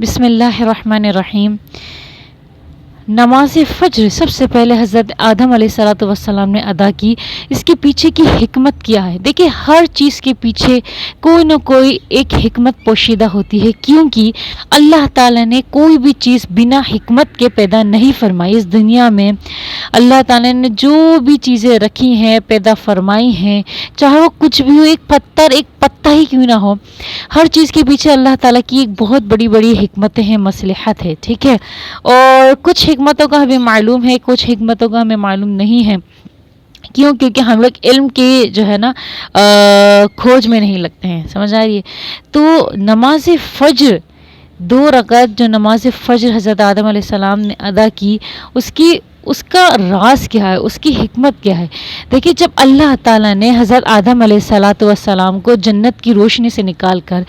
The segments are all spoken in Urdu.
بسم اللہ الرحمن الرحیم۔ نماز فجر سب سے پہلے حضرت آدم علیہ الصلوۃ والسلام نے ادا کی۔ اس کے پیچھے کی حکمت کیا ہے؟ دیکھیں، ہر چیز کے پیچھے کوئی نہ کوئی ایک حکمت پوشیدہ ہوتی ہے، کیونکہ اللہ تعالیٰ نے کوئی بھی چیز بنا حکمت کے پیدا نہیں فرمائی۔ اس دنیا میں اللہ تعالیٰ نے جو بھی چیزیں رکھی ہیں، پیدا فرمائی ہیں، چاہے وہ کچھ بھی ہو، ایک پتھر، ایک پتا ہی کیوں نہ ہو، ہر چیز کے پیچھے اللہ تعالیٰ کی ایک بہت بڑی بڑی حکمتیں ہیں، مصلحت ہے، ٹھیک ہے۔ اور کچھ حکمتوں کا ہمیں معلوم ہے، کچھ حکمتوں کا ہمیں معلوم نہیں ہے۔ کیوں؟ کیونکہ ہم لوگ علم کے جو ہے نا کھوج میں نہیں لگتے ہیں، سمجھ آ رہی ہے؟ تو نماز فجر 2 رکعت جو نماز فجر حضرت آدم علیہ السلام نے ادا کی، اس کا راز کیا ہے، اس کی حکمت کیا ہے؟ دیکھیے، جب اللہ تعالیٰ نے حضرت آدم علیہ السلام کو جنت کی روشنی سے نکال کر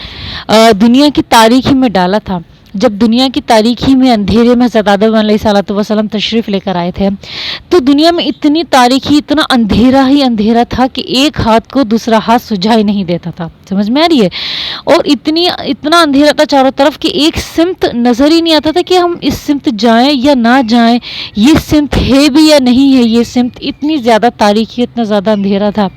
دنیا کی تاریکی میں ڈالا تھا، جب دنیا کی تاریکی میں، اندھیرے میں حضرت آدم علیہ السلام تشریف لے کر آئے تھے، تو دنیا میں اتنی تاریکی، اتنا اندھیرا ہی اندھیرا تھا کہ ایک ہاتھ کو دوسرا ہاتھ سجھائی نہیں دیتا تھا، سمجھ میں آ رہی ہے؟ اور اتنا اندھیرا تھا چاروں طرف کہ ایک سمت نظر ہی نہیں آتا تھا کہ ہم اس سمت جائیں یا نہ جائیں، یہ سمت ہے بھی یا نہیں ہے یہ سمت۔ اتنی زیادہ تاریکی، اتنا زیادہ اندھیرا تھا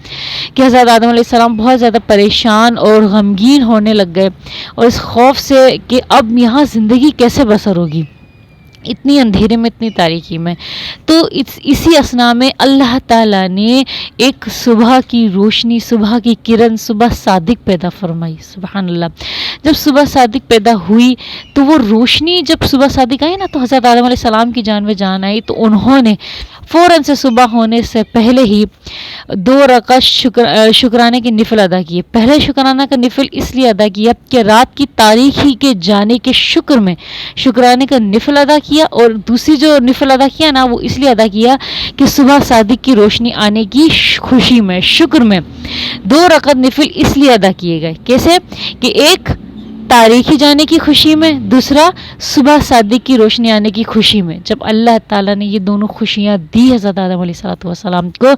کہ حضرت آدم علیہ السلام بہت زیادہ پریشان اور غمگین ہونے لگ گئے، اور اس خوف سے کہ اب یہاں زندگی کیسے بسر ہوگی اتنی اندھیرے میں، اتنی تاریکی میں۔ تو اسی اثناء میں اللہ تعالیٰ نے ایک صبح کی روشنی، صبح کی کرن، صبح صادق پیدا فرمائی، سبحان اللہ۔ جب صبح صادق پیدا ہوئی تو وہ روشنی، جب صبح صادق آئی نا، تو حضرت آدم علیہ السلام کی جان میں جان آئی، تو انہوں نے فوراً سے صبح ہونے سے پہلے ہی 2 رکعت شکرانے کے نفل ادا کیے۔ پہلے شکرانہ کا نفل اس لیے ادا کیا کہ رات کی تاریکی کے جانے کے شکر میں شکرانے کا نفل ادا کیا، اور دوسری جو نفل ادا کیا نا، وہ اس لیے ادا کیا کہ صبح صادق کی روشنی آنے کی خوشی میں، شکر میں 2 رکعت نفل اس لیے ادا کیے گئے۔ کیسے؟ کہ ایک تاریخی جانے کی خوشی میں، دوسرا صبح صادق کی روشنی آنے کی خوشی میں۔ جب اللہ تعالیٰ نے یہ دونوں خوشیاں دی حضرت آدم علیہ السلام کو،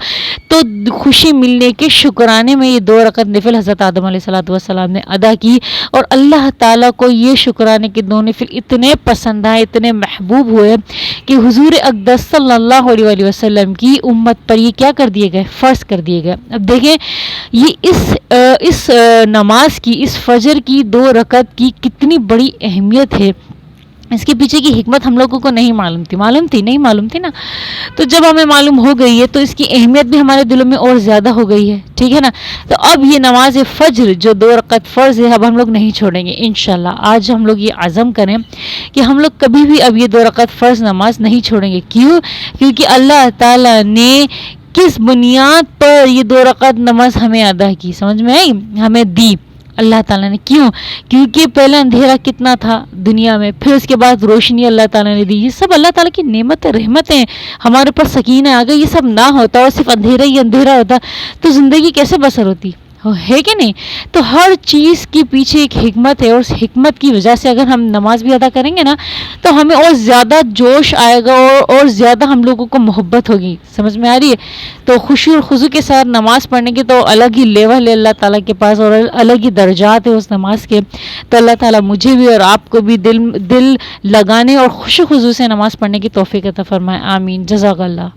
تو خوشی ملنے کے شکرانے میں یہ 2 رکعت نفل حضرت آدم علیہ السلام نے ادا کی، اور اللہ تعالیٰ کو یہ شکرانے کے 2 نفل اتنے پسند آئے، اتنے محبوب ہوئے کہ حضور اقدس صلی اللہ علیہ وسلم کی امت پر یہ کیا کر دیے گئے؟ فرض کر دیے گئے۔ اب دیکھیں، یہ اس نماز کی، اس فجر کی 2 رکعت کی کتنی بڑی اہمیت ہے، اس کے پیچھے کی حکمت ہم لوگوں کو نہیں معلوم تھی، نہیں معلوم تھی نا۔ تو جب ہمیں معلوم ہو گئی ہے تو اس کی اہمیت بھی ہمارے دلوں میں اور زیادہ ہو گئی ہے، ٹھیک ہے نا۔ تو اب یہ نماز فجر جو 2 رکعت فرض ہے، اب ہم لوگ نہیں چھوڑیں گے انشاءاللہ۔ آج ہم لوگ یہ عزم کریں کہ ہم لوگ کبھی بھی اب یہ 2 رکعت فرض نماز نہیں چھوڑیں گے۔ کیوں؟ کیونکہ اللہ تعالیٰ نے کس بنیاد پر یہ 2 رکعت نماز ہمیں ادا کی، سمجھ میں آئی؟ ہمیں دی اللہ تعالیٰ نے۔ کیوں؟ کیونکہ پہلے اندھیرا کتنا تھا دنیا میں، پھر اس کے بعد روشنی اللہ تعالیٰ نے دی۔ یہ سب اللہ تعالیٰ کی نعمتیں، رحمتیں، ہمارے اوپر سکینہ آ گئی۔ یہ سب نہ ہوتا اور صرف اندھیرا ہی اندھیرا ہوتا تو زندگی کیسے بسر ہوتی؟ ہے کہ نہیں؟ تو ہر چیز کے پیچھے ایک حکمت ہے، اور اس حکمت کی وجہ سے اگر ہم نماز بھی ادا کریں گے نا، تو ہمیں اور زیادہ جوش آئے گا، اور زیادہ ہم لوگوں کو محبت ہوگی، سمجھ میں آ رہی ہے؟ تو خشوع اور خضوع کے ساتھ نماز پڑھنے کے تو الگ ہی لیول ہے اللہ تعالیٰ کے پاس، اور الگ ہی درجات ہے اس نماز کے۔ تو اللہ تعالیٰ مجھے بھی اور آپ کو بھی دل لگانے اور خشوع و خضوع سے نماز پڑھنے کی توفیق عطا فرمائے، آمین، جزاک اللہ۔